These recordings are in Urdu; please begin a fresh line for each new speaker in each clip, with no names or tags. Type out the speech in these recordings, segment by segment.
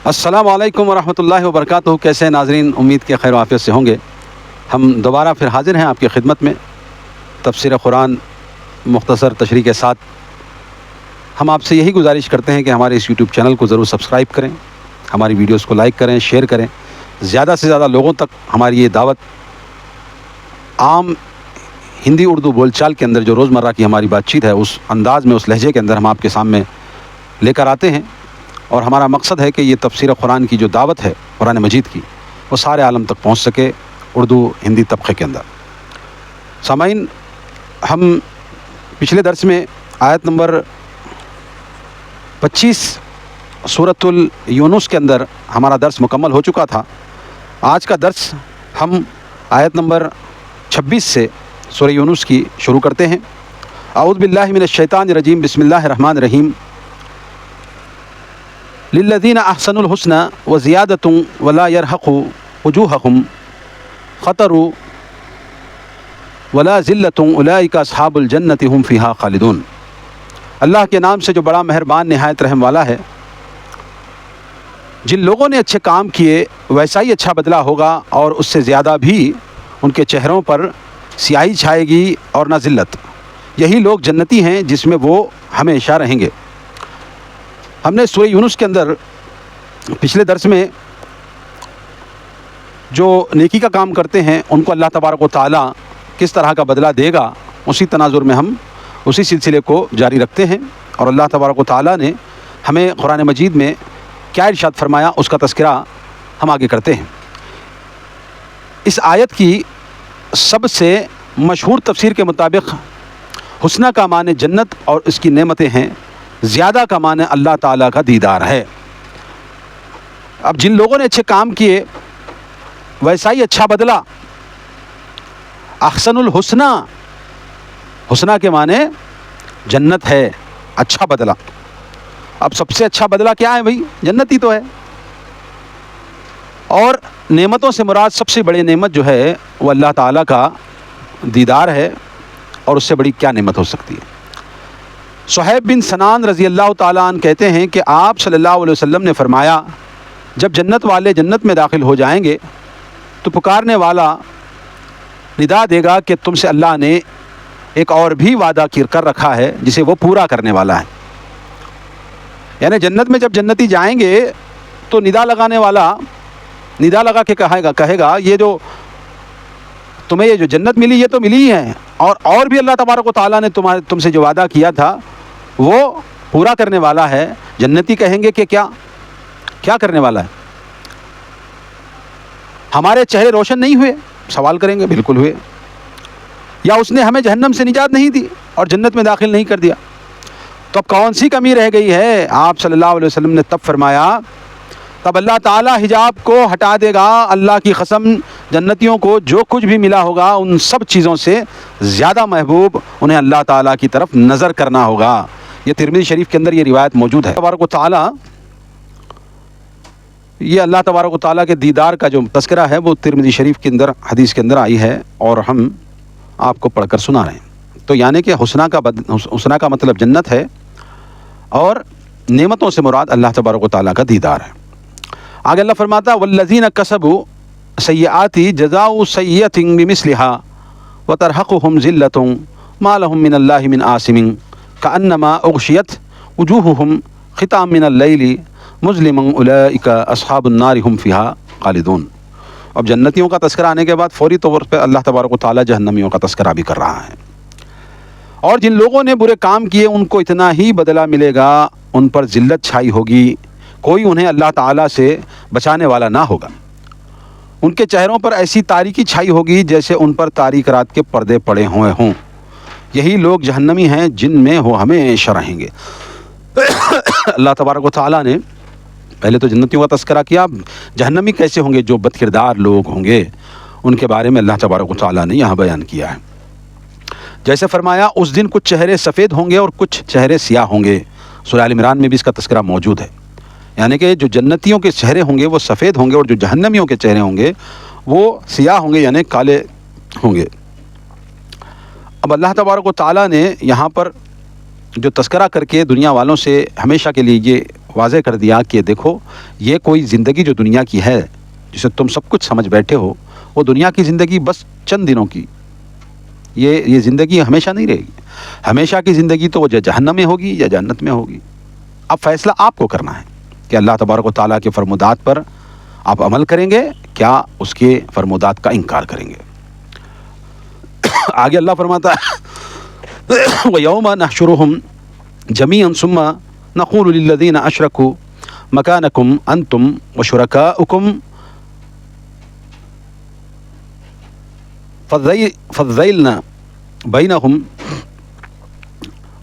السلام علیکم ورحمۃ اللہ وبرکاتہ۔ کیسے ہیں ناظرین؟ امید کے خیر و عافیت سے ہوں گے۔ ہم دوبارہ پھر حاضر ہیں آپ کی خدمت میں تفسیر قرآن مختصر تشریح کے ساتھ۔ ہم آپ سے یہی گزارش کرتے ہیں کہ ہمارے اس یوٹیوب چینل کو ضرور سبسکرائب کریں، ہماری ویڈیوز کو لائک کریں، شیئر کریں، زیادہ سے زیادہ لوگوں تک ہماری یہ دعوت عام ہندی اردو بول چال کے اندر جو روزمرہ کی ہماری بات چیت ہے اس انداز میں، اس لہجے کے اندر ہم آپ کے سامنے لے کر آتے ہیں، اور ہمارا مقصد ہے کہ یہ تفسیر قرآن کی جو دعوت ہے قرآن مجید کی، وہ سارے عالم تک پہنچ سکے اردو ہندی طبقے کے اندر۔ سامعین، ہم پچھلے درس میں آیت نمبر 25 سورۃ یونس کے اندر ہمارا درس مکمل ہو چکا تھا۔ آج کا درس ہم آیت نمبر 26 سے سورہ یونس کی شروع کرتے ہیں۔ اعوذ باللہ من الشیطان الرجیم، بسم اللہ الرحمن الرحیم۔ للذین احسنوا الحسنى وزیادۃ ولا یرہق وجوہہم خطر ولا ذلۃ اولئک اصحاب الجنۃ هم فیہا خالدون۔ اللہ کے نام سے جو بڑا مہربان نہایت رحم والا ہے۔ جن لوگوں نے اچھے کام کیے ویسا ہی اچھا بدلہ ہوگا، اور اس سے زیادہ بھی ان کے چہروں پر سیاہی چھائے گی اور نہ ذلت۔ یہی لوگ جنتی ہیں جس میں وہ ہمیشہ رہیں گے۔ ہم نے سورہ یونس کے اندر پچھلے درس میں جو نیکی کا کام کرتے ہیں ان کو اللہ تبارک و تعالیٰ کس طرح کا بدلہ دے گا، اسی تناظر میں ہم اسی سلسلے کو جاری رکھتے ہیں، اور اللہ تبارک و تعالیٰ نے ہمیں قرآن مجید میں کیا ارشاد فرمایا اس کا تذکرہ ہم آگے کرتے ہیں۔ اس آیت کی سب سے مشہور تفسیر کے مطابق حسنہ کا معنی جنت اور اس کی نعمتیں ہیں، زیادہ کا معنی اللہ تعالیٰ کا دیدار ہے۔ اب جن لوگوں نے اچھے کام کیے ویسا ہی اچھا بدلہ، احسن الحسنہ، حسنہ کے معنی جنت ہے، اچھا بدلہ۔ اب سب سے اچھا بدلہ کیا ہے بھائی؟ جنت ہی تو ہے۔ اور نعمتوں سے مراد سب سے بڑی نعمت جو ہے وہ اللہ تعالیٰ کا دیدار ہے، اور اس سے بڑی کیا نعمت ہو سکتی ہے؟ صہیب بن سنان رضی اللہ تعالیٰ عنہ کہتے ہیں کہ آپ صلی اللہ علیہ وسلم نے فرمایا، جب جنت والے جنت میں داخل ہو جائیں گے تو پکارنے والا ندا دے گا کہ تم سے اللہ نے ایک اور بھی وعدہ کر رکھا ہے جسے وہ پورا کرنے والا ہے۔ یعنی جنت میں جب جنتی جائیں گے تو ندا لگانے والا ندا لگا کے کہے گا یہ جو تمہیں یہ جو جنت ملی یہ تو ملی ہی ہے، اور بھی اللہ تبارک و تعالیٰ نے تم سے جو وعدہ کیا تھا وہ پورا کرنے والا ہے۔ جنتی کہیں گے کہ کیا کرنے والا ہے؟ ہمارے چہرے روشن نہیں ہوئے؟ سوال کریں گے، بالکل ہوئے۔ یا اس نے ہمیں جہنم سے نجات نہیں دی اور جنت میں داخل نہیں کر دیا، تو اب کون سی کمی رہ گئی ہے؟ آپ صلی اللہ علیہ وسلم نے تب فرمایا، تب اللہ تعالیٰ حجاب کو ہٹا دے گا۔ اللہ کی قسم، جنتیوں کو جو کچھ بھی ملا ہوگا ان سب چیزوں سے زیادہ محبوب انہیں اللہ تعالیٰ کی طرف نظر کرنا ہوگا۔ یہ ترمذی شریف کے اندر یہ روایت موجود ہے۔ تبارک و تعالیٰ، یہ اللہ تبارک و تعالیٰ کے دیدار کا جو تذکرہ ہے وہ ترمذی شریف کے اندر حدیث کے اندر آئی ہے، اور ہم آپ کو پڑھ کر سنا رہے ہیں۔ تو یعنی کہ حسنہ کا مطلب جنت ہے، اور نعمتوں سے مراد اللہ تبارک و تعالیٰ کا دیدار ہے۔ آگے اللہ فرماتا ہے، والذین کسبوا سیئات جزاء سیئۃ بمثلها وترہقہم ذلۃ ما لہم من اللہ من عاصم کأنما اغشیت وجوہہم خطام من اللیل مظلما اولئک اصحاب النار هم فیہا خالدون۔ اب جنتیوں کا تذکرہ آنے کے بعد فوری طور پہ اللہ تبارک و تعالیٰ جہنمیوں کا تذکرہ بھی کر رہا ہے۔ اور جن لوگوں نے برے کام کیے ان کو اتنا ہی بدلہ ملے گا، ان پر ذلت چھائی ہوگی، کوئی انہیں اللہ تعالیٰ سے بچانے والا نہ ہوگا۔ ان کے چہروں پر ایسی تاریکی چھائی ہوگی جیسے ان پر تاریک رات کے پردے پڑے ہوئے ہوں۔ یہی لوگ جہنمی ہیں جن میں وہ ہمیشہ رہیں گے۔ اللہ تبارک و تعالیٰ نے پہلے تو جنتیوں کا تذکرہ کیا، جہنمی کیسے ہوں گے؟ جو بد کردار لوگ ہوں گے ان کے بارے میں اللہ تبارک و تعالیٰ نے یہاں بیان کیا ہے۔ جیسے فرمایا، اس دن کچھ چہرے سفید ہوں گے اور کچھ چہرے سیاہ ہوں گے۔ سورہ آل عمران میں بھی اس کا تذکرہ موجود ہے۔ یعنی کہ جو جنتیوں کے چہرے ہوں گے وہ سفید ہوں گے، اور جو جہنمیوں کے چہرے ہوں گے وہ سیاہ ہوں گے، یعنی کالے ہوں گے۔ اب اللہ تبارک و تعالیٰ نے یہاں پر جو تذکرہ کر کے دنیا والوں سے ہمیشہ کے لیے یہ واضح کر دیا کہ دیکھو یہ کوئی زندگی جو دنیا کی ہے جسے تم سب کچھ سمجھ بیٹھے ہو، وہ دنیا کی زندگی بس چند دنوں کی، یہ زندگی ہمیشہ نہیں رہے گی. ہمیشہ کی زندگی تو وہ جہنم میں ہوگی یا جنت میں ہوگی. اب فیصلہ آپ کو کرنا ہے کہ اللہ تبارک و تعالیٰ کے فرمودات پر آپ عمل کریں گے کیا اس کے فرمودات کا انکار کریں گے. آگے اللہ فرماتا ہے وَيَوْمَ نَحْشُرُهُمْ جَمِيعًا ثُمَّ نَقُولُ لِلَّذِينَ أَشْرَكُوا مَكَانَكُمْ أَنْتُمْ وَشُرَكَاؤُكُمْ فَضَّيْلْنَا بَيْنَهُمْ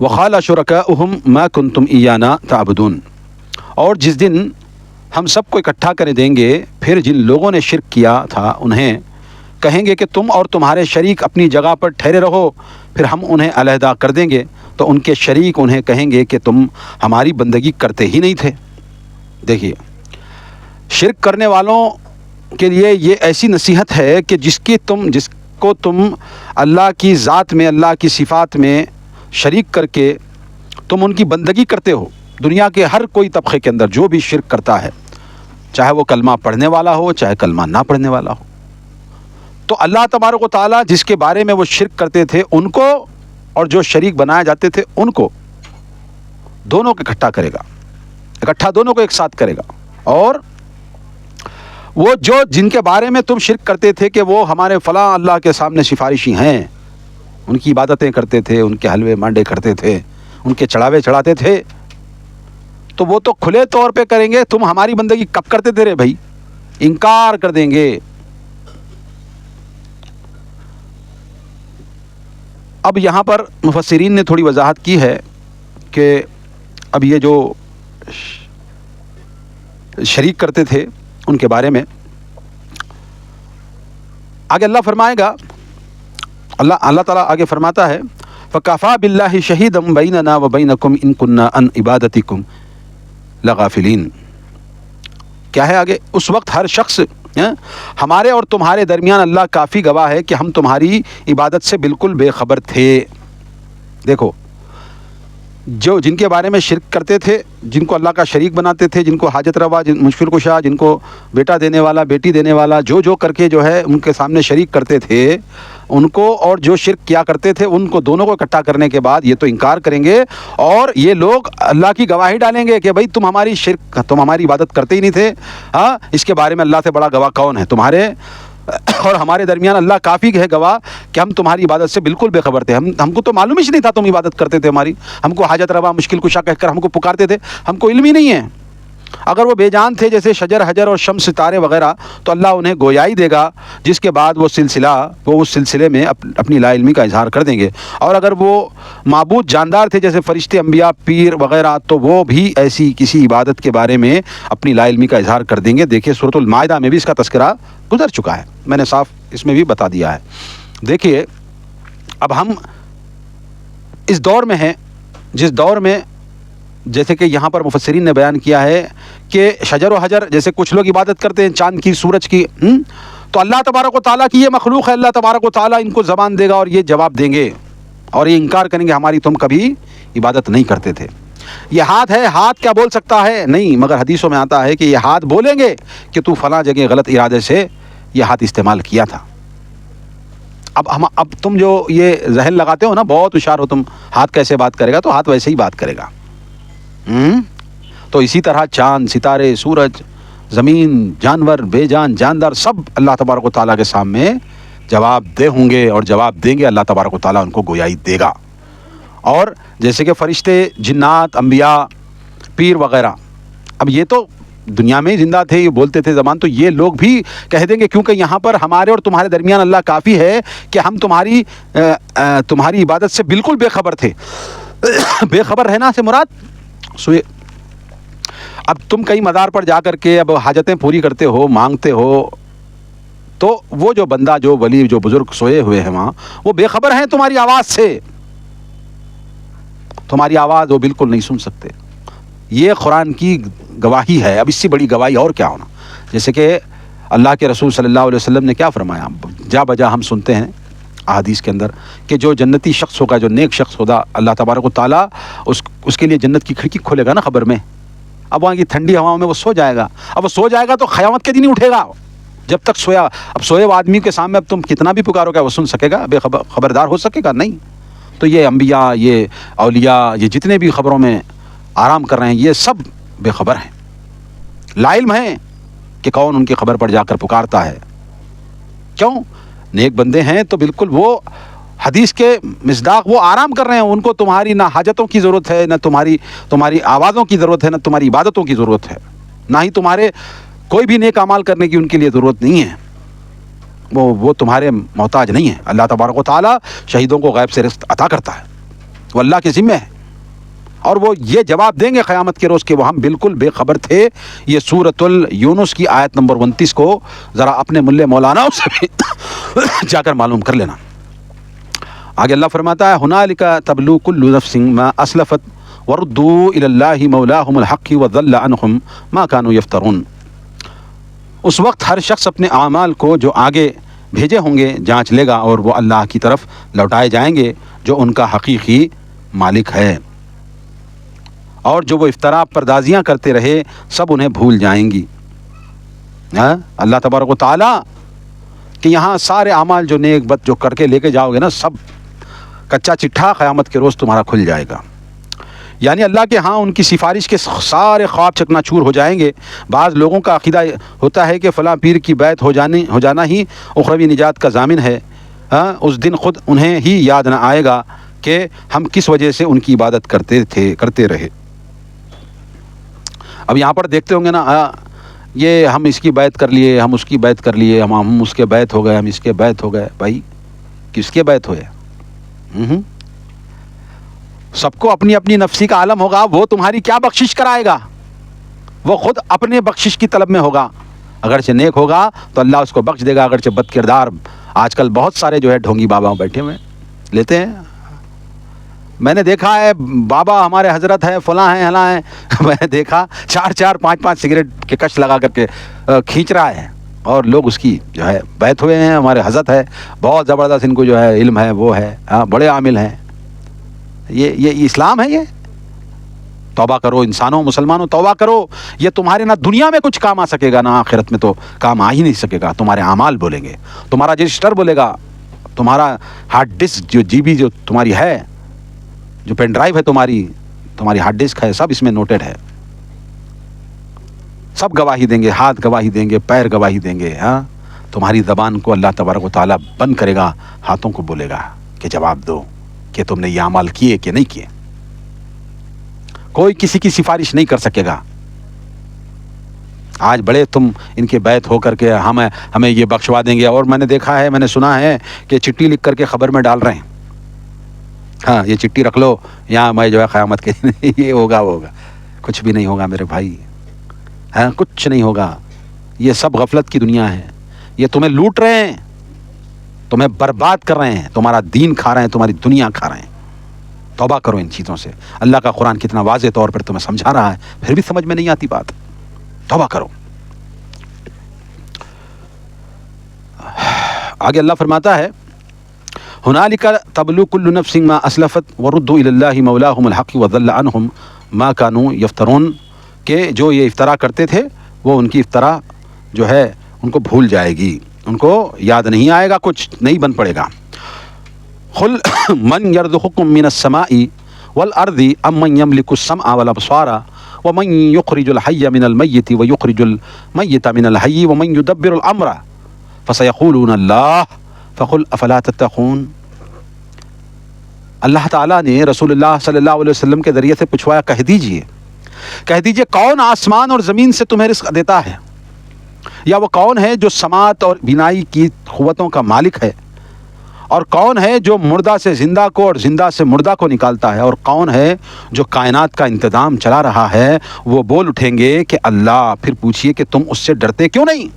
وَقَالَ شُرَكَاؤُهُمْ مَا كُنْتُمْ إِيَّانَا تَعْبُدُونَ. اور جس دن ہم سب کو اکٹھا کر دیں گے، پھر جن لوگوں نے شرک کیا تھا انہیں کہیں گے کہ تم اور تمہارے شریک اپنی جگہ پر ٹھہرے رہو، پھر ہم انہیں علیحدہ کر دیں گے تو ان کے شریک انہیں کہیں گے کہ تم ہماری بندگی کرتے ہی نہیں تھے. دیکھیے، شرک کرنے والوں کے لیے یہ ایسی نصیحت ہے کہ جس کو تم اللہ کی ذات میں، اللہ کی صفات میں شریک کر کے تم ان کی بندگی کرتے ہو. دنیا کے ہر کوئی طبقے کے اندر جو بھی شرک کرتا ہے، چاہے وہ کلمہ پڑھنے والا ہو چاہے کلمہ نہ پڑھنے والا ہو، تو اللہ تبارک و تعالیٰ جس کے بارے میں وہ شرک کرتے تھے ان کو اور جو شریک بنائے جاتے تھے ان کو دونوں کو اکٹھا کرے گا، اکٹھا دونوں کو ایک ساتھ کرے گا. اور وہ جن کے بارے میں تم شرک کرتے تھے کہ وہ ہمارے فلاں اللہ کے سامنے سفارشی ہیں، ان کی عبادتیں کرتے تھے، ان کے حلوے مانڈے کرتے تھے، ان کے چڑھاوے چڑھاتے تھے، تو وہ تو کھلے طور پہ کریں گے تم ہماری بندگی کب کرتے تھے رے بھائی، انکار کر دیں گے. اب یہاں پر مفسرین نے تھوڑی وضاحت کی ہے کہ اب یہ جو شریک کرتے تھے ان کے بارے میں آگے اللہ فرمائے گا. اللہ تعالیٰ آگے فرماتا ہے فَكَفَى بِاللَّهِ شَهِيدًا بَيْنَنَا وَبَيْنَكُمْ إِن كُنَّا عَنْ عِبَادَتِكُمْ لَغَافِلِينَ. کیا ہے آگے؟ اس وقت ہر شخص ہمارے اور تمہارے درمیان اللہ کافی گواہ ہے کہ ہم تمہاری عبادت سے بالکل بے خبر تھے. دیکھو، جن کے بارے میں شرک کرتے تھے، جن کو اللہ کا شریک بناتے تھے، جن کو حاجت روا، مشکل کشا، جن کو بیٹا دینے والا، بیٹی دینے والا، جو کر کے جو ہے ان کے سامنے شریک کرتے تھے ان کو، اور جو شرک کیا کرتے تھے ان کو، دونوں کو اکٹھا کرنے کے بعد یہ تو انکار کریں گے اور یہ لوگ اللہ کی گواہی ڈالیں گے کہ بھائی تم ہماری عبادت کرتے ہی نہیں تھے. ہاں، اس کے بارے میں اللہ سے بڑا گواہ کون ہے؟ تمہارے اور ہمارے درمیان اللہ کافی ہے گواہ کہ ہم تمہاری عبادت سے بالکل بے خبر تھے. ہم کو تو معلوم ہی نہیں تھا تم عبادت کرتے تھے ہماری، ہم کو حاجت روا، مشکل کشا کہہ کر ہم کو پکارتے تھے، ہم کو علم ہی نہیں ہے. اگر وہ بے جان تھے جیسے شجر حجر اور شمس ستارے وغیرہ تو اللہ انہیں گویائی دے گا، جس کے بعد وہ اس سلسلے میں اپنی لا علمی کا اظہار کر دیں گے. اور اگر وہ معبود جاندار تھے جیسے فرشتے، انبیاء، پیر وغیرہ، تو وہ بھی ایسی کسی عبادت کے بارے میں اپنی لا علمی کا اظہار کر دیں گے. دیکھیے سورۃ المائدہ میں بھی اس کا تذکرہ گزر چکا ہے، میں نے صاف اس میں بھی بتا دیا ہے. دیکھیے اب ہم اس دور میں ہیں جس دور میں جیسے کہ یہاں پر مفسرین نے بیان کیا ہے کہ شجر و حجر جیسے کچھ لوگ عبادت کرتے ہیں چاند کی، سورج کی، تو اللہ تبارک و تعالیٰ کی یہ مخلوق ہے. اللہ تبارک و تعالیٰ ان کو زبان دے گا اور یہ جواب دیں گے اور یہ انکار کریں گے ہماری تم کبھی عبادت نہیں کرتے تھے. یہ ہاتھ ہے، ہاتھ کیا بول سکتا ہے؟ نہیں، مگر حدیثوں میں آتا ہے کہ یہ ہاتھ بولیں گے کہ تو فلاں جگہ غلط ارادے سے یہ ہاتھ استعمال کیا تھا. اب تم جو یہ ذہن لگاتے ہو نا، بہت ہوشیار ہو تم، ہاتھ کیسے بات کرے گا؟ تو ہاتھ ویسے ہی بات کرے گا. تو اسی طرح چاند، ستارے، سورج، زمین، جانور، بے جان، جاندار، سب اللہ تبارک و تعالیٰ کے سامنے جواب دہ ہوں گے اور جواب دیں گے. اللہ تبارک و تعالیٰ ان کو گویائی دے گا. اور جیسے کہ فرشتے، جنات، انبیاء، پیر وغیرہ، اب یہ تو دنیا میں ہی زندہ تھے، یہ بولتے تھے زبان، تو یہ لوگ بھی کہہ دیں گے کیونکہ یہاں پر ہمارے اور تمہارے درمیان اللہ کافی ہے کہ ہم تمہاری عبادت سے بالکل بے خبر تھے. بے خبر رہنا سے مراد سوئے. اب تم کئی مزار پر جا کر کے اب حاجتیں پوری کرتے ہو، مانگتے ہو، تو وہ جو بندہ، جو ولی، جو بزرگ سوئے ہوئے ہیں وہاں، وہ بے خبر ہیں تمہاری آواز سے. تمہاری آواز وہ بالکل نہیں سن سکتے. یہ قرآن کی گواہی ہے. اب اس سے بڑی گواہی اور کیا ہونا؟ جیسے کہ اللہ کے رسول صلی اللہ علیہ وسلم نے کیا فرمایا، جا بجا ہم سنتے ہیں احادیث کے اندر کہ جو جنتی شخص ہوگا، جو نیک شخص ہوگا، اللہ تبارک و تعالیٰ اس کے لیے جنت کی کھڑکی کھولے گا نا قبر میں. اب وہاں کی ٹھنڈی ہواؤں میں وہ سو جائے گا. اب وہ سو جائے گا تو قیامت کے دن ہی اٹھے گا. جب تک سویا, اب سوئے ہوئے آدمی کے سامنے اب تم کتنا بھی پکارو گا وہ سن سکے گا, خبردار ہو سکے گا؟ نہیں. تو یہ انبیاء, یہ اولیاء, یہ جتنے بھی خبروں میں آرام کر رہے ہیں یہ سب بے خبر ہیں, لا علم ہیں کہ کون ان کی خبر پر جا کر پکارتا ہے. کیوں؟ نیک بندے ہیں تو بالکل وہ حدیث کے مصداق وہ آرام کر رہے ہیں. ان کو تمہاری نہ حاجتوں کی ضرورت ہے, نہ تمہاری آوازوں کی ضرورت ہے, نہ تمہاری عبادتوں کی ضرورت ہے, نہ ہی تمہارے کوئی بھی نیک اعمال کرنے کی ان کے لیے ضرورت نہیں ہے. وہ تمہارے محتاج نہیں ہیں. اللہ تبارک و تعالیٰ شہیدوں کو غیب سے رزق عطا کرتا ہے, وہ اللہ کے ذمہ ہے. اور وہ یہ جواب دیں گے قیامت کے روز کہ وہ ہم بالکل بے خبر تھے. یہ سورۃ یونس کی آیت نمبر 29 کو ذرا اپنے ملے مولانا سے بھی جا کر معلوم کر لینا. آگے اللہ فرماتا ہے ہنالک تبلو کل نفس ما اسلفت وردوا الی اللہ مولاہم الحق وضل عنہم ما کانوا یفترون. اس وقت ہر شخص اپنے اعمال کو جو آگے بھیجے ہوں گے جانچ لے گا اور وہ اللہ کی طرف لوٹائے جائیں گے جو ان کا حقیقی مالک ہے. اور جو وہ افتراء پردازیاں کرتے رہے سب انہیں بھول جائیں گی. اللہ تبارک و تعالیٰ کہ یہاں سارے اعمال جو نیک بد جو کر کے لے کے جاؤ گے نا, سب کچا چٹھا قیامت کے روز تمہارا کھل جائے گا. یعنی اللہ کے ہاں ان کی سفارش کے سارے خواب چکنا چور ہو جائیں گے. بعض لوگوں کا عقیدہ ہوتا ہے کہ فلاں پیر کی بیعت ہو جانا ہی اخروی نجات کا ضامن ہے. اس دن خود انہیں ہی یاد نہ آئے گا کہ ہم کس وجہ سے ان کی عبادت کرتے رہے. اب یہاں پر دیکھتے ہوں گے نا, یہ ہم اس کی بیعت کر لیے, ہم اس کی بیعت کر لیے, ہم اس کے بیعت ہو گئے, ہم اس کے بیعت ہو گئے. بھائی کس کے بیعت ہوئے؟ سب کو اپنی اپنی نفسی کا عالم ہوگا. وہ تمہاری کیا بخشش کرائے گا؟ وہ خود اپنے بخشش کی طلب میں ہوگا. اگرچہ نیک ہوگا تو اللہ اس کو بخش دے گا, اگرچہ بد کردار. آج کل بہت سارے جو ہے ڈھونگی بابا بیٹھے ہوئے لیتے ہیں. میں نے دیکھا ہے بابا ہمارے حضرت ہے, فلاں ہیں, ہلاں ہیں. میں نے دیکھا 4 5 سگریٹ کے کش لگا کر کے کھینچ رہا ہے, اور لوگ اس کی جو ہے بیعت ہوئے ہیں. ہمارے حضرت ہے, بہت زبردست ان کو جو ہے علم ہے, وہ ہے, بڑے عامل ہیں. یہ اسلام ہے؟ یہ توبہ کرو انسانوں, مسلمانوں توبہ کرو. یہ تمہارے نہ دنیا میں کچھ کام آ سکے گا, نہ آخرت میں تو کام آ ہی نہیں سکے گا. تمہارے اعمال بولیں گے, تمہارا رجسٹر بولے گا, تمہارا ہارڈ ڈسک جو جی بی جو تمہاری ہے, جو پین ڈرائیو ہے تمہاری ہارڈ ڈسک ہے, سب اس میں نوٹڈ ہے. سب گواہی دیں گے, ہاتھ گواہی دیں گے, پیر گواہی دیں گے. تمہاری زبان کو اللہ تبارک و تعالیٰ بند کرے گا, ہاتھوں کو بولے گا کہ جواب دو کہ تم نے یہ اعمال کیے کہ نہیں کیے. کوئی کسی کی سفارش نہیں کر سکے گا. آج بڑے تم ان کے بیعت ہو کر کے ہمیں یہ بخشوا دیں گے. اور میں نے دیکھا ہے, میں نے سنا ہے کہ چٹھی لکھ کر کے خبر میں ڈال رہے ہیں, یہ چٹھی رکھ لو یہاں, میں جو ہے قیامت کے یہ ہوگا وہ ہوگا. کچھ بھی نہیں ہوگا میرے بھائی, کچھ نہیں ہوگا. یہ سب غفلت کی دنیا ہے. یہ تمہیں لوٹ رہے ہیں, تمہیں برباد کر رہے ہیں, تمہارا دین کھا رہے ہیں, تمہاری دنیا کھا رہے ہیں. توبہ کرو ان چیزوں سے. اللہ کا قرآن کتنا واضح طور پر تمہیں سمجھا رہا ہے, پھر بھی سمجھ میں نہیں آتی بات. توبہ کرو. آگے اللہ فرماتا ہے ہنالک تبلو کل نفس ما اسلفت وردوا الی اللہ مولاہم الحق وضل عنہم ما کانوا یفترون. کہ جو یہ افطرا کرتے تھے وہ ان کی افطرا جو ہے ان کو بھول جائے گی, ان کو یاد نہیں آئے گا, کچھ نہیں بن پڑے گا. قل من یرزقکم من السماء والارض ام من یملک السمع والابصار ومن یخرج الحی من المیت ویخرج المیت من الحی ومن یدبر الامر فسیقولون اللہ فقل افلا تتقون. اللہ تعالیٰ نے رسول اللہ صلی اللہ علیہ وسلم کے ذریعے سے پوچھوایا, کہہ دیجئے کون آسمان اور زمین سے تمہیں رزق دیتا ہے, یا وہ کون ہے جو سماعت اور بینائی کی قوتوں کا مالک ہے, اور کون ہے جو مردہ سے زندہ کو اور زندہ سے مردہ کو نکالتا ہے, اور کون ہے جو کائنات کا انتظام چلا رہا ہے. وہ بول اٹھیں گے کہ اللہ. پھر پوچھئے کہ تم اس سے ڈرتے کیوں نہیں؟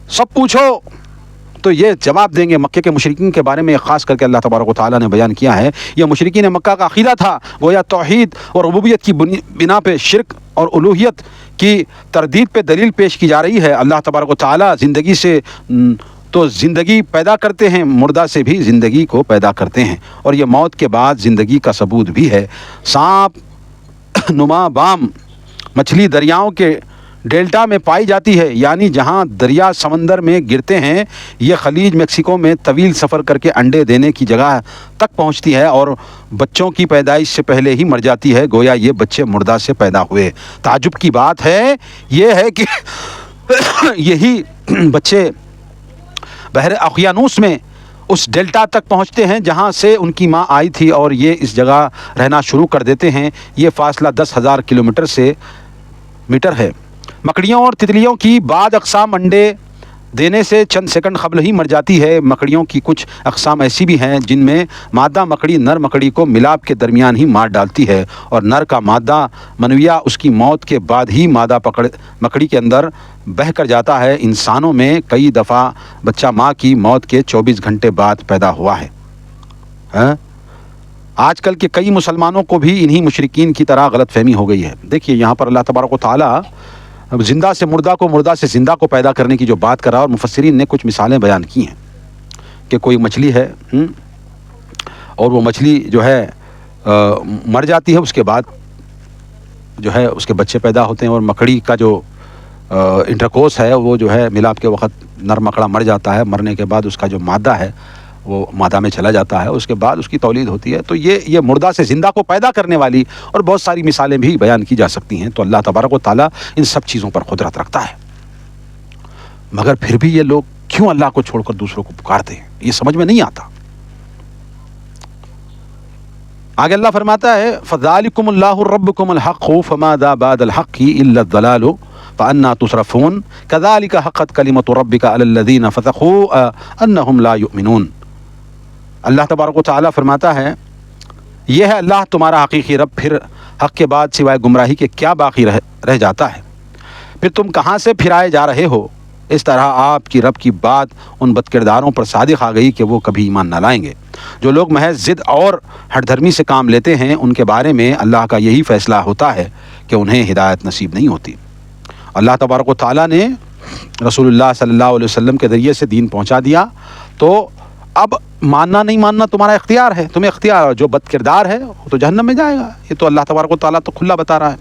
سب پوچھو تو یہ جواب دیں گے. مکے کے مشرکین کے بارے میں خاص کر کے اللہ تبارک و تعالیٰ نے بیان کیا ہے. یہ مشرکین مکہ کا عقیدہ تھا, گویا توحید اور ربوبیت کی بنا پہ شرک اور الوہیت کی تردید پہ دلیل پیش کی جا رہی ہے. اللہ تبارک و تعالیٰ زندگی سے تو زندگی پیدا کرتے ہیں, مردہ سے بھی زندگی کو پیدا کرتے ہیں, اور یہ موت کے بعد زندگی کا ثبوت بھی ہے. سانپ نما بام مچھلی دریاؤں کے ڈیلٹا میں پائی جاتی ہے، یعنی جہاں دریا سمندر میں گرتے ہیں۔ یہ خلیج میکسیکو میں طویل سفر کر کے انڈے دینے کی جگہ تک پہنچتی ہے اور بچوں کی پیدائش سے پہلے ہی مر جاتی ہے، گویا یہ بچے مردہ سے پیدا ہوئے۔ تعجب کی بات ہے یہ ہے کہ یہی بچے بحر اوقیانوس میں اس ڈیلٹا تک پہنچتے ہیں جہاں سے ان کی ماں آئی تھی، اور یہ اس جگہ رہنا شروع کر دیتے ہیں۔ یہ فاصلہ 10,000 کلومیٹر سے میٹر ہے۔ مکڑیوں اور تتلیوں کی بعض اقسام انڈے دینے سے چند سیکنڈ قبل ہی مر جاتی ہے۔ مکڑیوں کی کچھ اقسام ایسی بھی ہیں جن میں مادہ مکڑی نر مکڑی کو ملاپ کے درمیان ہی مار ڈالتی ہے، اور نر کا مادہ منویہ اس کی موت کے بعد ہی مادہ مکڑی کے اندر بہہ کر جاتا ہے۔ انسانوں میں کئی دفعہ بچہ ماں کی موت کے 24 گھنٹے بعد پیدا ہوا ہے۔ آج کل کے کئی مسلمانوں کو بھی انہی مشرکین کی طرح غلط فہمی ہو گئی ہے۔ دیکھیے یہاں پر اللہ تبارک و تعالیٰ زندہ سے مردہ کو، مردہ سے زندہ کو پیدا کرنے کی جو بات کر رہا ہے، اور مفسرین نے کچھ مثالیں بیان کی ہیں کہ کوئی مچھلی ہے اور وہ مچھلی جو ہے مر جاتی ہے، اس کے بعد جو ہے اس کے بچے پیدا ہوتے ہیں، اور مکڑی کا جو انٹرکورس ہے وہ جو ہے ملاپ کے وقت نر مکڑا مر جاتا ہے، مرنے کے بعد اس کا جو مادہ ہے وہ مادہ میں چلا جاتا ہے، اس کے بعد اس کی تولید ہوتی ہے۔ تو یہ مردہ سے زندہ کو پیدا کرنے والی اور بہت ساری مثالیں بھی بیان کی جا سکتی ہیں۔ تو اللہ تبارک و تعالیٰ ان سب چیزوں پر قدرت رکھتا ہے، مگر پھر بھی یہ لوگ کیوں اللہ کو چھوڑ کر دوسروں کو پکارتے ہیں، یہ سمجھ میں نہیں آتا۔ آگے اللہ فرماتا ہے فَذَلِكُمُ اللَّهُ رَبُّكُمُ الْحَقُّ فَمَاذَا بَعْدَ الْحَقِّ إِلَّا الضَّلَالُ فَأَنَّىٰ تُصْرَفُونَ كَذَلِكَ حَقَّتْ كَلِمَةُ رَبِّكَ عَلَى الَّذِينَ فَسَقُوا أَنَّهُمْ لَا يُؤْمِنُونَ۔ اللہ تبارک و تعالیٰ فرماتا ہے یہ ہے اللہ تمہارا حقیقی رب، پھر حق کے بعد سوائے گمراہی کے کیا باقی رہ جاتا ہے؟ پھر تم کہاں سے پھرائے جا رہے ہو؟ اس طرح آپ کی رب کی بات ان بد کرداروں پر صادق آ گئی کہ وہ کبھی ایمان نہ لائیں گے۔ جو لوگ محض ضد اور ہٹ دھرمی سے کام لیتے ہیں، ان کے بارے میں اللہ کا یہی فیصلہ ہوتا ہے کہ انہیں ہدایت نصیب نہیں ہوتی۔ اللہ تبارک و تعالیٰ نے رسول اللہ صلی اللہ علیہ وسلم کے ذریعے سے دین پہنچا دیا، تو اب ماننا نہیں ماننا تمہارا اختیار ہے، تمہیں اختیار ہے۔ جو بد کردار ہے وہ تو جہنم میں جائے گا، یہ تو اللہ تبارک و تعالیٰ تو کھلا بتا رہا ہے۔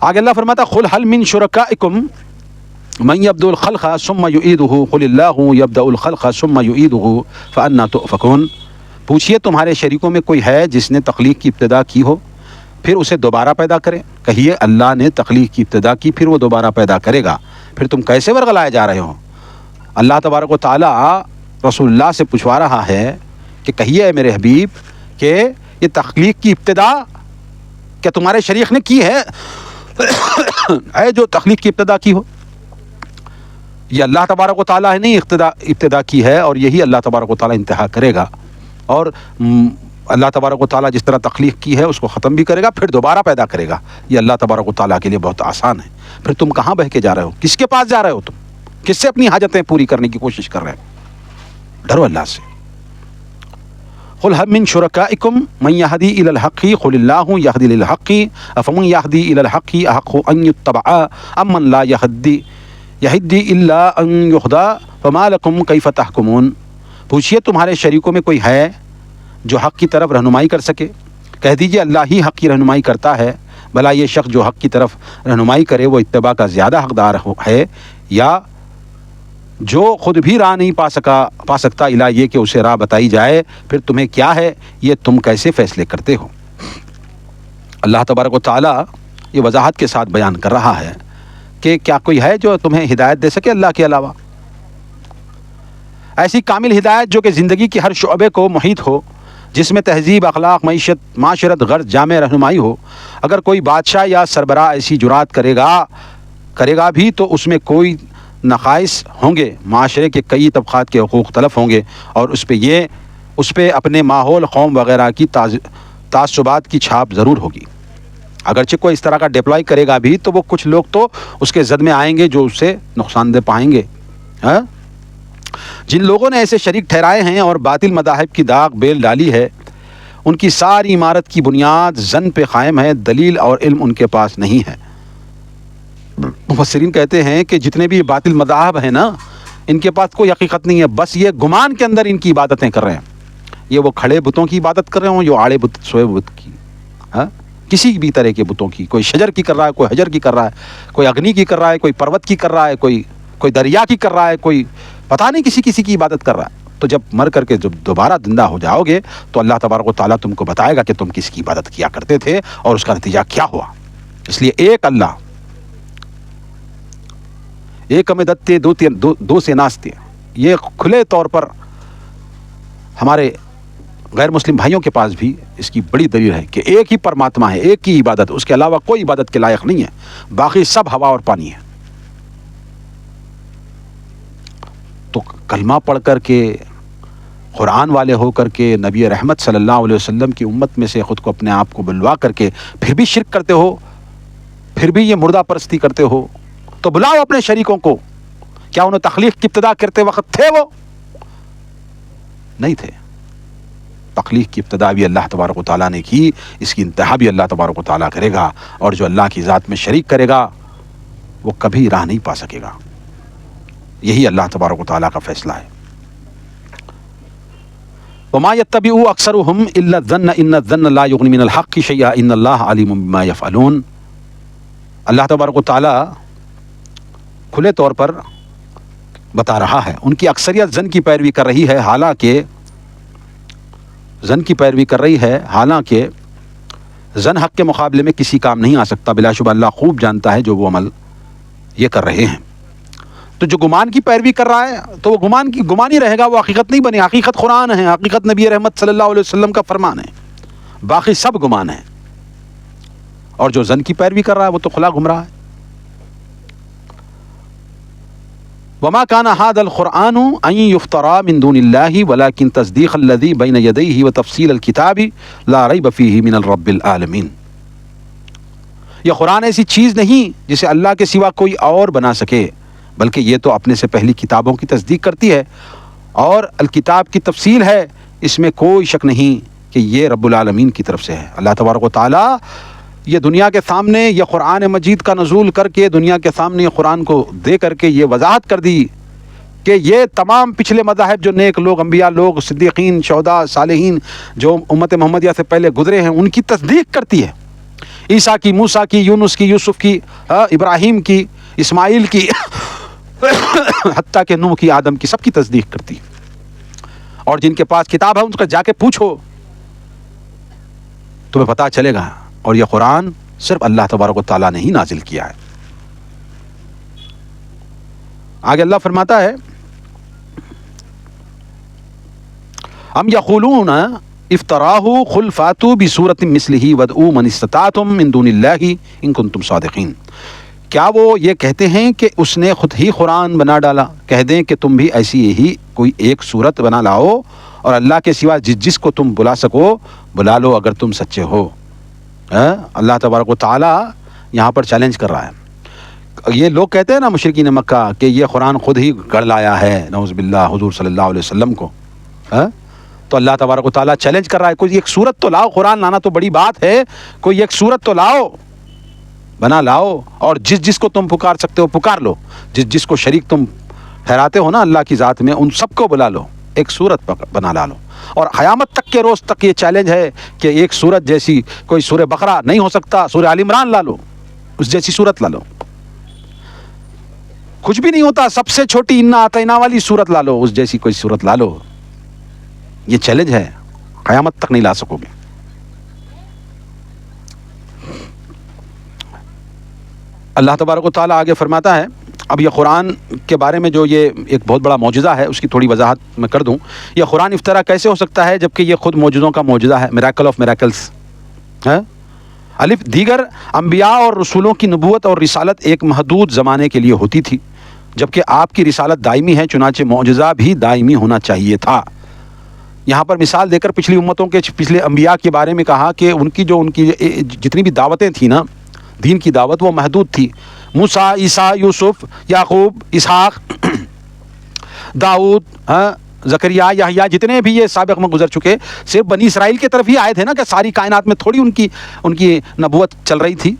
آگے اللہ فرماتا قل هل من شرکائکم من یبدأ الخلق ثم یعیدہ قل اللہ یبدأ الخلق ثم یعیدہ فأنیٰ تؤفکون۔ پوچھئے تمہارے شریکوں میں کوئی ہے جس نے تخلیق کی ابتدا کی ہو پھر اسے دوبارہ پیدا کرے؟ کہیے اللہ نے تخلیق کی ابتدا کی، پھر وہ دوبارہ پیدا کرے گا، پھر تم کیسے ورغلائے جا رہے ہو؟ اللہ تبارک و تعالیٰ رسول اللہ سے پوچھوا رہا ہے کہ کہیے اے میرے حبیب کہ یہ تخلیق کی ابتدا کیا تمہارے شریک نے کی ہے؟ اے جو تخلیق کی ابتدا کی ہو، یہ اللہ تبارک و تعالیٰ نے ابتدا کی ہے، اور یہی اللہ تبارک و تعالیٰ انتہا کرے گا۔ اور اللہ تبارک و تعالیٰ جس طرح تخلیق کی ہے اس کو ختم بھی کرے گا، پھر دوبارہ پیدا کرے گا۔ یہ اللہ تبارک و تعالیٰ کے لیے بہت آسان ہے۔ پھر تم کہاں بہہ کے جا رہے ہو؟ کس کے پاس جا رہے ہو؟ تم کس سے اپنی حاجتیں پوری کرنے کی کوشش کر رہے ہو؟ ڈرو اللہ سے۔ قل هل من شرکائکم من یہدی الی الحق قل اللہ یہدی للحق افمن یہدی الی الحق احق ان یتبع امن لا یہدی الا ان یہدی فما لکم کیف تحکمون۔ پوچھئے تمہارے شریکوں میں کوئی ہے جو حق کی طرف رہنمائی کر سکے؟ کہہ دیجئے اللہ ہی حق کی رہنمائی کرتا ہے، بھلا یہ شخص جو حق کی طرف رہنمائی کرے وہ اتباع کا زیادہ حقدار ہے، یا جو خود بھی راہ نہیں پا سکتا الا یہ کہ اسے راہ بتائی جائے؟ پھر تمہیں کیا ہے، یہ تم کیسے فیصلے کرتے ہو؟ اللہ تبارک و تعالیٰ یہ وضاحت کے ساتھ بیان کر رہا ہے کہ کیا کوئی ہے جو تمہیں ہدایت دے سکے اللہ کے علاوہ؟ ایسی کامل ہدایت جو کہ زندگی کے ہر شعبے کو محیط ہو، جس میں تہذیب، اخلاق، معیشت، معاشرت، غرض جامع رہنمائی ہو۔ اگر کوئی بادشاہ یا سربراہ ایسی جرات کرے گا بھی تو اس میں کوئی نقائص ہوں گے، معاشرے کے کئی طبقات کے حقوق تلف ہوں گے، اور اس پہ اپنے ماحول، قوم وغیرہ کی تعصبات کی چھاپ ضرور ہوگی۔ اگرچہ کوئی اس طرح کا ڈپلائی کرے گا بھی تو وہ کچھ لوگ تو اس کے زد میں آئیں گے جو اس سے نقصان دہ پائیں گے۔ جن لوگوں نے ایسے شریک ٹھہرائے ہیں اور باطل مذاہب کی داغ بیل ڈالی ہے، ان کی ساری عمارت کی بنیاد ظن پہ قائم ہے، دلیل اور علم ان کے پاس نہیں ہے۔ مفسرین کہتے ہیں کہ جتنے بھی باطل مذاہب ہیں نا، ان کے پاس کوئی حقیقت نہیں ہے، بس یہ گمان کے اندر ان کی عبادتیں کر رہے ہیں۔ یہ وہ کھڑے بتوں کی عبادت کر رہے ہوں، جو آڑے بت، سوئے بت کی، کسی بھی طرح کے بتوں کی، کوئی شجر کی کر رہا ہے، کوئی حجر کی کر رہا ہے، کوئی اگنی کی کر رہا ہے، کوئی پروت کی کر رہا ہے، کوئی دریا کی کر رہا ہے، کوئی پتہ نہیں کسی کی عبادت کر رہا ہے. تو جب مر کر کے جب دوبارہ زندہ ہو جاؤ گے تو اللہ تبارک و تعالیٰ تم کو بتائے گا کہ تم کس کی عبادت کیا کرتے تھے اور اس کا نتیجہ کیا ہوا. اس لیے ایک اللہ، ایک ہمیں دتے دو سے ناستے، یہ کھلے طور پر ہمارے غیر مسلم بھائیوں کے پاس بھی اس کی بڑی دلیل ہے کہ ایک ہی پرماتما ہے، ایک ہی عبادت، اس کے علاوہ کوئی عبادت کے لائق نہیں ہے، باقی سب ہوا اور پانی ہے. تو کلمہ پڑھ کر کے، قرآن والے ہو کر کے، نبی رحمت صلی اللہ علیہ وسلم کی امت میں سے خود کو اپنے آپ کو بلوا کر کے پھر بھی شرک کرتے ہو، پھر بھی یہ مردہ پرستی کرتے ہو، تو بلاؤ اپنے شریکوں کو. کیا انہیں تخلیق کی ابتدا کرتے وقت تھے؟ وہ نہیں تھے. تخلیق کی ابتدا بھی اللہ تبارک و تعالیٰ نے کی، اس کی انتہا بھی اللہ تبارک و تعالیٰ کرے گا، اور جو اللہ کی ذات میں شریک کرے گا وہ کبھی راہ نہیں پا سکے گا. یہی اللہ تبارک و تعالیٰ کا فیصلہ ہے. وما يتبع اکثرهم الا الظن ان الظن لا یغنی من الحق شیئا ان اللہ علیم بما یفعلون. اللہ تبارک و تعالیٰ کھلے طور پر بتا رہا ہے ان کی اکثریت ظن کی پیروی کر رہی ہے، حالانکہ ظن کی پیروی کر رہی ہے، حالانکہ ظن حق کے مقابلے میں کسی کام نہیں آ سکتا. بلا شبہ اللہ خوب جانتا ہے جو وہ عمل یہ کر رہے ہیں. تو جو گمان کی پیروی کر رہا ہے تو وہ گمان ہی رہے گا، وہ حقیقت نہیں بنے. حقیقت قرآن ہے، حقیقت نبی رحمت صلی اللہ علیہ وسلم کا فرمان ہے، باقی سب گمان ہے. اور جو ظن کی پیروی کر رہا ہے وہ تو کھلا گمراہ ہے. وما كان هذا القرآن ان يفترى من دون الله ولكن تصديق الذي بين يديه وتفصيل الكتاب لا ريب فيه من الرب العالمين. یہ قرآن ایسی چیز نہیں جسے اللہ کے سوا کوئی اور بنا سکے، بلکہ یہ تو اپنے سے پہلی کتابوں کی تصدیق کرتی ہے اور الکتاب کی تفصیل ہے، اس میں کوئی شک نہیں کہ یہ رب العالمین کی طرف سے ہے. اللہ تبارک و تعالیٰ یہ دنیا کے سامنے یہ قرآن مجید کا نزول کر کے، دنیا کے سامنے یہ قرآن کو دے کر کے یہ وضاحت کر دی کہ یہ تمام پچھلے مذاہب جو نیک لوگ، انبیاء لوگ، صدیقین، شہداء، صالحین جو امت محمدیہ سے پہلے گزرے ہیں ان کی تصدیق کرتی ہے. عیسیٰ کی، موسیٰ کی، یونس کی، یوسف کی، ابراہیم کی، اسماعیل کی، حتیٰ کہ نوح کی، آدم کی، سب کی تصدیق کرتی ہے. اور جن کے پاس کتاب ہے ان کا جا کے پوچھو، تمہیں پتہ چلے گا. اور یہ قرآن صرف اللہ تبارک و تعالیٰ نے ہی نازل کیا ہے. آگے اللہ فرماتا ہے ام یقولون افتراہ قل فاتوا بسورۃ مثلہ وادعوا من استطعتم من دون اللہ ان کنتم صادقین. کیا وہ یہ کہتے ہیں کہ اس نے خود ہی قرآن بنا ڈالا؟ کہہ دیں کہ تم بھی ایسی ہی کوئی ایک صورت بنا لاؤ اور اللہ کے سوا جس کو تم بلا سکو بلا لو اگر تم سچے ہو. اللہ تبارک و تعالیٰ یہاں پر چیلنج کر رہا ہے. یہ لوگ کہتے ہیں نا مشرکین مکہ کہ یہ قرآن خود ہی گڑھ لایا ہے، نعوذ باللہ، حضور صلی اللہ علیہ وسلم کو. تو اللہ تبارک و تعالیٰ چیلنج کر رہا ہے کوئی ایک صورت تو لاؤ. قرآن لانا تو بڑی بات ہے، کوئی ایک صورت تو لاؤ، بنا لاؤ، اور جس کو تم پکار سکتے ہو پکار لو. جس کو شریک تم ٹھہراتے ہو نا اللہ کی ذات میں، ان سب کو بلا لو، ایک صورت بنا لا لو. اور قیامت تک کے روز تک یہ چیلنج ہے کہ ایک صورت جیسی کوئی سورہ بقرہ نہیں ہو سکتا، سورہ آل عمران لا لو، اس جیسی صورت لا لو. کچھ بھی نہیں ہوتا، سب سے چھوٹی انا اعطینا والی صورت لا لو، اس جیسی کوئی صورت لا لو. یہ چیلنج ہے، قیامت تک نہیں لا سکو گے. اللہ تبارک و تعالیٰ آگے فرماتا ہے، اب یہ قرآن کے بارے میں جو یہ ایک بہت بڑا معجزہ ہے اس کی تھوڑی وضاحت میں کر دوں. یہ قرآن افطرا کیسے ہو سکتا ہے جبکہ یہ خود معجزوں کا معجزہ ہے، میراکل آف میراکلس. الف دیگر انبیاء اور رسولوں کی نبوت اور رسالت ایک محدود زمانے کے لیے ہوتی تھی، جبکہ آپ کی رسالت دائمی ہے، چنانچہ معجزہ بھی دائمی ہونا چاہیے تھا. یہاں پر مثال دے کر پچھلی امتوں کے پچھلے انبیاء کے بارے میں کہا کہ ان کی جتنی بھی دعوتیں تھیں نا، دین کی دعوت، وہ محدود تھی. موسیٰ، عیسیٰ، یوسف، یعقوب، اسحاق، داؤد، زکریا، یحییٰ، جتنے بھی یہ سابق میں گزر چکے، صرف بنی اسرائیل کی طرف ہی آئے تھے نا، کہ ساری کائنات میں تھوڑی ان کی نبوت چل رہی تھی.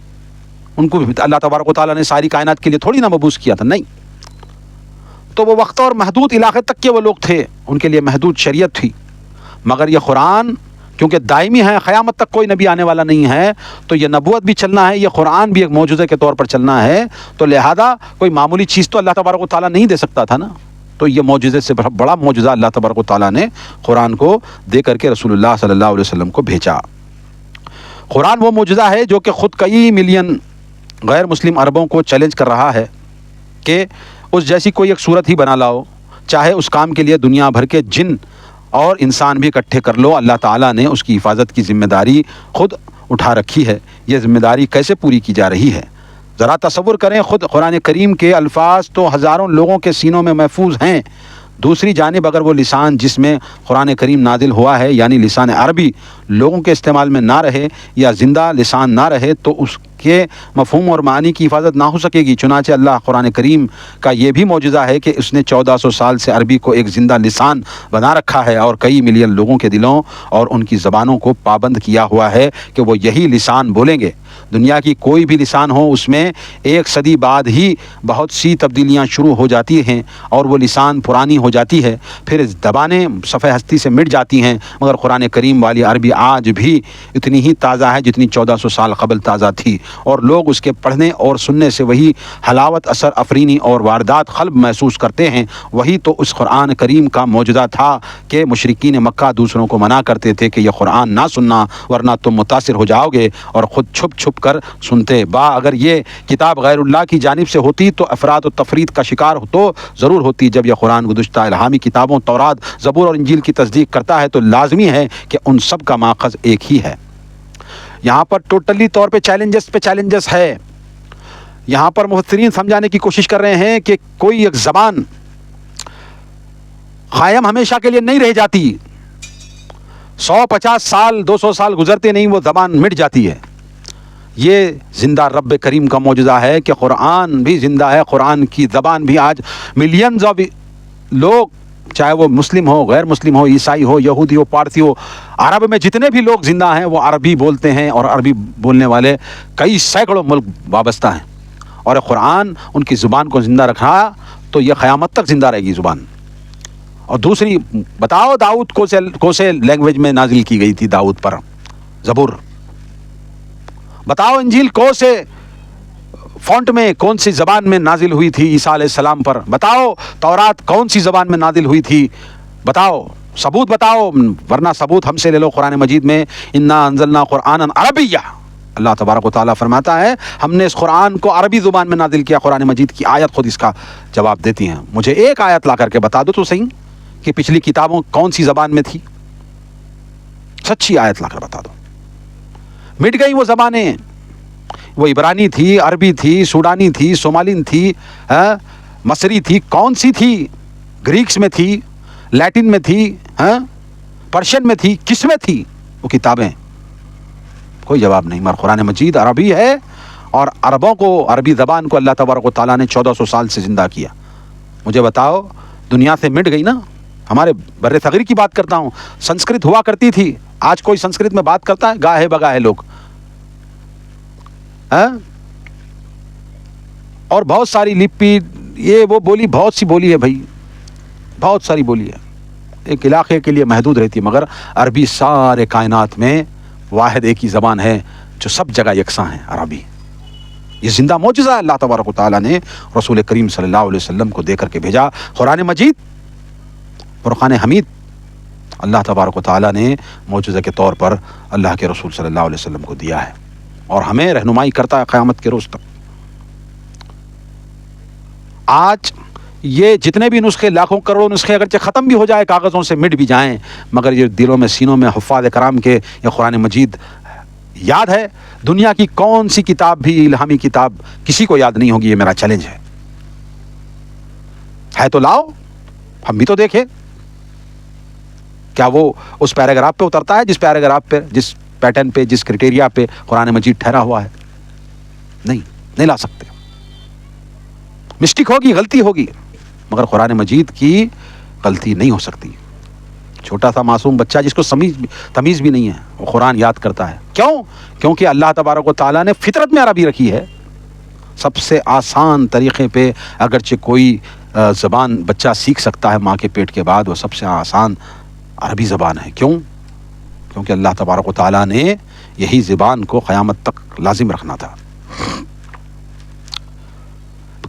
ان کو اللہ تبارک و تعالیٰ نے ساری کائنات کے لیے تھوڑی نہ مبعوث کیا تھا، نہیں. تو وہ وقت اور محدود علاقے تک کے وہ لوگ تھے، ان کے لیے محدود شریعت تھی. مگر یہ قرآن کیونکہ دائمی ہے، قیامت تک کوئی نبی آنے والا نہیں ہے، تو یہ نبوت بھی چلنا ہے، یہ قرآن بھی ایک معجزے کے طور پر چلنا ہے، تو لہذا کوئی معمولی چیز تو اللہ تبارک و تعالیٰ نہیں دے سکتا تھا نا. تو یہ معجزے سے بڑا معجزہ اللہ تبارک و تعالیٰ نے قرآن کو دے کر کے رسول اللہ صلی اللہ علیہ وسلم کو بھیجا. قرآن وہ معجزہ ہے جو کہ خود کئی ملین غیر مسلم عربوں کو چیلنج کر رہا ہے کہ اس جیسی کوئی ایک صورت ہی بنا لاؤ، چاہے اس کام کے لیے دنیا بھر کے جن اور انسان بھی اکٹھے کر لو. اللہ تعالیٰ نے اس کی حفاظت کی ذمہ داری خود اٹھا رکھی ہے. یہ ذمہ داری کیسے پوری کی جا رہی ہے؟ ذرا تصور کریں، خود قرآن کریم کے الفاظ تو ہزاروں لوگوں کے سینوں میں محفوظ ہیں. دوسری جانب اگر وہ لسان جس میں قرآن کریم نازل ہوا ہے یعنی لسان عربی لوگوں کے استعمال میں نہ رہے یا زندہ لسان نہ رہے تو اس کے مفہوم اور معنی کی حفاظت نہ ہو سکے گی. چنانچہ اللہ قرآن کریم کا یہ بھی معجزہ ہے کہ اس نے 1400 سال سے عربی کو ایک زندہ لسان بنا رکھا ہے اور کئی ملین لوگوں کے دلوں اور ان کی زبانوں کو پابند کیا ہوا ہے کہ وہ یہی لسان بولیں گے. دنیا کی کوئی بھی لسان ہو، اس میں ایک صدی بعد ہی بہت سی تبدیلیاں شروع ہو جاتی ہیں اور وہ لسان پرانی ہو جاتی ہے، پھر زبانیں صفحہ ہستی سے مٹ جاتی ہیں. مگر قرآن کریم والی عربی آج بھی اتنی ہی تازہ ہے جتنی 1400 سال قبل تازہ تھی، اور لوگ اس کے پڑھنے اور سننے سے وہی حلاوت، اثر افرینی اور واردات قلب محسوس کرتے ہیں. وہی تو اس قرآن کریم کا معجزہ تھا کہ مشرکین مکہ دوسروں کو منع کرتے تھے کہ یہ قرآن نہ سننا ورنہ تم متاثر ہو جاؤ گے، اور خود چھپ چھپ کر سنتے. اگر یہ کتاب غیر اللہ کی جانب سے ہوتی تو افراد و تفرید کا شکار تو ضرور ہوتی. جب یہ قرآن گزشتہ الہامی کتابوں تورات، زبور اور انجیل کی تصدیق کرتا ہے تو لازمی ہے کہ ان سب کا ماخذ ایک ہی ہے. یہاں پر ٹوٹلی طور پہ چیلنجز ہے. یہاں پر مفسرین سمجھانے کی کوشش کر رہے ہیں کہ کوئی ایک زبان قائم ہمیشہ کے لیے نہیں رہ جاتی. 150 سال 200 سال گزرتے نہیں وہ زبان مٹ جاتی ہے. یہ زندہ رب کریم کا معجزہ ہے کہ قرآن بھی زندہ ہے. قرآن کی زبان بھی آج ملینز آف لوگ، چاہے وہ مسلم ہو، غیر مسلم ہو، عیسائی ہو، یہودی ہو، پارسی ہو، عرب میں جتنے بھی لوگ زندہ ہیں وہ عربی بولتے ہیں، اور عربی بولنے والے کئی سینکڑوں ملک وابستہ ہیں. اور قرآن ان کی زبان کو زندہ رکھا تو یہ قیامت تک زندہ رہے گی زبان. اور دوسری بتاؤ داؤد کون سے لینگویج میں نازل کی گئی تھی داؤد پر زبور؟ بتاؤ انجیل کون سے فونٹ میں کون سی زبان میں نازل ہوئی تھی عیسیٰ علیہ السلام پر؟ بتاؤ تورات کون سی زبان میں نازل ہوئی تھی؟ بتاؤ، ثبوت بتاؤ، ورنہ ثبوت ہم سے لے لو. قرآن مجید میں انا انزلنا قرآنا عربیہ، اللہ تبارک و تعالیٰ فرماتا ہے ہم نے اس قرآن کو عربی زبان میں نازل کیا. قرآن مجید کی آیت خود اس کا جواب دیتی ہیں. مجھے ایک آیت لا کر کے بتا دو تو صحیح کہ پچھلی کتابوں کون سی زبان میں تھی. سچی آیت لا کر بتا دو. مٹ گئی وہ زبانیں، وہ عبرانی تھی، عربی تھی، سوڈانی تھی، صومالین تھی، مصری تھی، کون سی تھی؟ گریکس میں تھی، لیٹن میں تھی، پرشین میں تھی، کس میں تھی وہ کتابیں؟ کوئی جواب نہیں. مگر قرآن مجید عربی ہے، اور عربوں کو، عربی زبان کو اللہ تبارک و تعالیٰ نے 1400 سال سے زندہ کیا. مجھے بتاؤ دنیا سے مٹ گئی نا. ہمارے بر صغیر کی بات کرتا ہوں، سنسکرت ہوا کرتی تھی. آج کوئی سنسکرت میں بات کرتا ہے؟ گاہے بگاہے لوگ. اور بہت ساری لپی، یہ وہ بولی، بہت سی بولی ہے بھائی، بہت ساری بولی ہے، ایک علاقے کے لیے محدود رہتی ہے. مگر عربی سارے کائنات میں واحد ایک ہی زبان ہے جو سب جگہ یکساں ہے، عربی. یہ زندہ معجزہ اللہ تبارک و تعالیٰ نے رسول کریم صلی اللہ علیہ وسلم کو دے کر کے بھیجا. قرآن مجید، فرقان حمید، اللہ تبارک و تعالیٰ نے معجزہ کے طور پر اللہ کے رسول صلی اللہ علیہ وسلم کو دیا ہے، اور ہمیں رہنمائی کرتا ہے قیامت کے روز تک. آج یہ جتنے بھی نسخے، لاکھوں کروڑوں نسخے اگرچہ ختم بھی ہو جائے، کاغذوں سے مٹ بھی جائیں، مگر یہ دلوں میں، سینوں میں حفاظ کرام کے یہ قرآن مجید یاد ہے. دنیا کی کون سی کتاب بھی، الہامی کتاب، کسی کو یاد نہیں ہوگی. یہ میرا چیلنج ہے تو لاؤ، ہم بھی تو دیکھیں. کیا وہ اس پیراگراف پہ اترتا ہے جس پیراگراف پہ، جس پیٹرن پہ، جس کرائٹیریا پہ قرآن مجید ٹھہرا ہوا ہے؟ نہیں لا سکتے. مسٹیک ہوگی، غلطی ہوگی، مگر قرآن مجید کی غلطی نہیں ہو سکتی. چھوٹا سا معصوم بچہ جس کو تمیز بھی نہیں ہے، وہ قرآن یاد کرتا ہے. کیوں؟ کیونکہ اللہ تبارک و تعالیٰ نے فطرت میں عربی رکھی ہے. سب سے آسان طریقے پہ اگرچہ کوئی زبان بچہ سیکھ سکتا ہے ماں کے پیٹ کے بعد، وہ سب سے آسان عربی زبان ہے. کیوں؟ کیونکہ اللہ تبارک و تعالیٰ نے یہی زبان کو قیامت تک لازم رکھنا تھا۔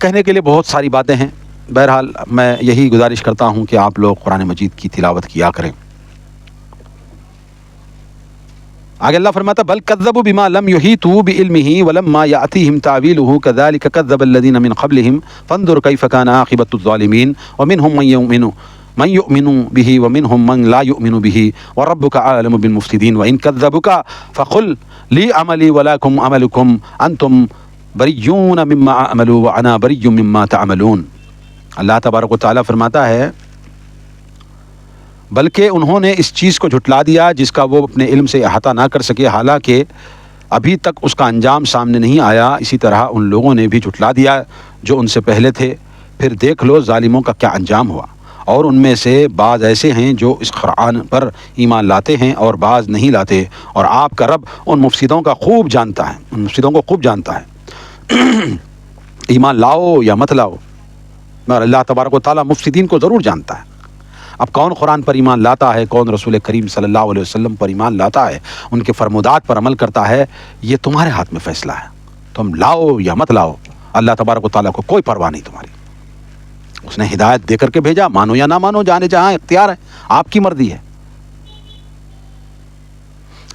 کہنے کے لیے بہت ساری باتیں ہیں، بہرحال میں یہی گزارش کرتا ہوں کہ آپ لوگ قرآن مجید کی تلاوت کیا کریں۔ آگے اللہ فرماتا بل کذبوا بما لم يحيطوا بعلمه ولما يأتيهم تأويله كذلك كذب الذين من قبلهم فانظر كيف كان عاقبة الظالمين ومنهم من يؤمن به ومنهم من لا يؤمن به وربك عالم بالمفسدين وإن كذبوك فقل لي عملي ولكم عملكم أنتم بریون مما اعملوا وانا بری مما تعملون۔ اللہ تبارک و تعالیٰ فرماتا ہے بلکہ انہوں نے اس چیز کو جھٹلا دیا جس کا وہ اپنے علم سے احاطہ نہ کر سکے، حالانکہ ابھی تک اس کا انجام سامنے نہیں آیا، اسی طرح ان لوگوں نے بھی جھٹلا دیا جو ان سے پہلے تھے۔ پھر دیکھ لو ظالموں کا کیا انجام ہوا، اور ان میں سے بعض ایسے ہیں جو اس قرآن پر ایمان لاتے ہیں اور بعض نہیں لاتے، اور آپ کا رب ان مفسدوں کا خوب جانتا ہے، ان مفسدوں کو خوب جانتا ہے۔ ایمان لاؤ یا مت لاؤ، مگر اللہ تبارک و تعالیٰ مفسدین کو ضرور جانتا ہے۔ اب کون قرآن پر ایمان لاتا ہے، کون رسول کریم صلی اللہ علیہ وسلم پر ایمان لاتا ہے، ان کے فرمودات پر عمل کرتا ہے، یہ تمہارے ہاتھ میں فیصلہ ہے۔ تم لاؤ یا مت لاؤ، اللہ تبارک و تعالیٰ کو کوئی پرواہ نہیں تمہاری۔ اس نے ہدایت دے کر کے بھیجا، مانو یا نہ مانو، جانے جہاں اختیار ہے، آپ کی مرضی ہے۔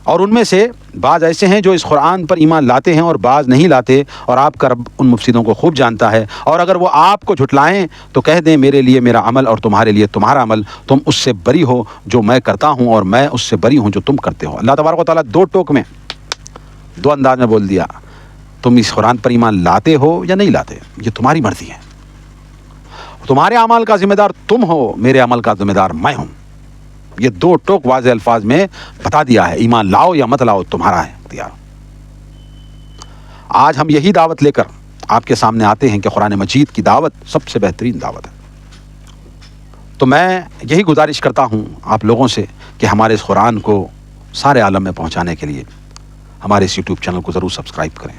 اور ان میں سے بعض ایسے ہیں جو اس قرآن پر ایمان لاتے ہیں اور بعض نہیں لاتے، اور آپ کا رب ان مفسدوں کو خوب جانتا ہے۔ اور اگر وہ آپ کو جھٹلائیں تو کہہ دیں میرے لیے میرا عمل اور تمہارے لیے تمہارا عمل، تم اس سے بری ہو جو میں کرتا ہوں اور میں اس سے بری ہوں جو تم کرتے ہو۔ اللہ تبارک و تعالیٰ دو ٹوک میں، دو انداز میں بول دیا، تم اس قرآن پر ایمان لاتے ہو یا نہیں لاتے، یہ تمہاری مرضی ہے۔ تمہارے اعمال کا ذمہ دار تم ہو، میرے عمل کا ذمہ دار میں ہوں۔ یہ دو ٹوک واضح الفاظ میں بتا دیا ہے، ایمان لاؤ یا مت لاؤ تمہارا ہے اختیار۔ آج ہم یہی دعوت لے کر آپ کے سامنے آتے ہیں کہ قرآن مجید کی دعوت سب سے بہترین دعوت ہے۔ تو میں یہی گزارش کرتا ہوں آپ لوگوں سے کہ ہمارے اس قرآن کو سارے عالم میں پہنچانے کے لیے ہمارے اس یوٹیوب چینل کو ضرور سبسکرائب کریں،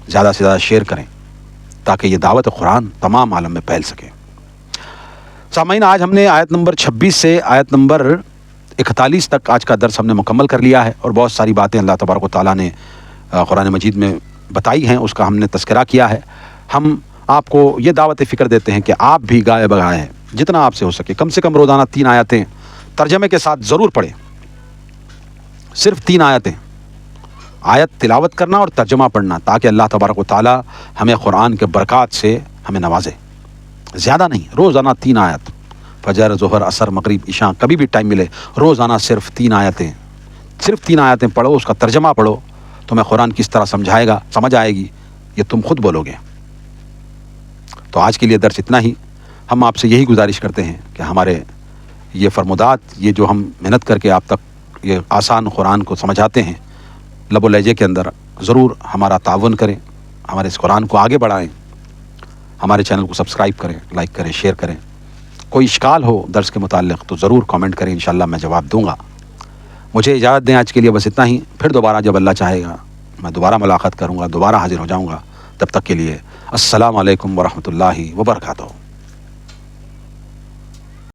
زیادہ سے زیادہ شیئر کریں، تاکہ یہ دعوت قرآن تمام عالم میں پھیل سکے۔ سامعین، آج ہم نے آیت نمبر 26 سے آیت نمبر 41 تک آج کا درس ہم نے مکمل کر لیا ہے، اور بہت ساری باتیں اللہ تبارک و تعالیٰ نے قرآن مجید میں بتائی ہیں، اس کا ہم نے تذکرہ کیا ہے۔ ہم آپ کو یہ دعوت فکر دیتے ہیں کہ آپ بھی گائے بگائے جتنا آپ سے ہو سکے کم سے کم روزانہ 3 آیتیں ترجمے کے ساتھ ضرور پڑھیں، صرف 3 آیتیں، آیت تلاوت کرنا اور ترجمہ پڑھنا، تاکہ اللہ تبارک و تعالیٰ ہمیں قرآن کے برکات سے ہمیں نوازے۔ زیادہ نہیں، روزانہ 3 آیت، فجر، ظہر، عصر، مغرب، عشاء، کبھی بھی ٹائم ملے، روزانہ صرف 3 آیتیں، صرف 3 آیتیں پڑھو، اس کا ترجمہ پڑھو، تمہیں قرآن کس طرح سمجھ آئے گی، یہ تم خود بولو گے۔ تو آج کے لیے درس اتنا ہی۔ ہم آپ سے یہی گزارش کرتے ہیں کہ ہمارے یہ فرمودات، یہ جو ہم محنت کر کے آپ تک یہ آسان قرآن کو سمجھاتے ہیں لب و لہجے کے اندر، ضرور ہمارا تعاون کریں، ہمارے اس قرآن کو آگے بڑھائیں، ہمارے چینل کو سبسکرائب کریں، لائک کریں، شیئر کریں۔ کوئی اشکال ہو درس کے متعلق تو ضرور کامنٹ کریں، انشاءاللہ میں جواب دوں گا۔ مجھے اجازت دیں آج کے لیے، بس اتنا ہی۔ پھر دوبارہ جب اللہ چاہے گا میں دوبارہ ملاقات کروں گا، دوبارہ حاضر ہو جاؤں گا۔ تب تک کے لیے السلام علیکم ورحمۃ اللہ وبرکاتہ۔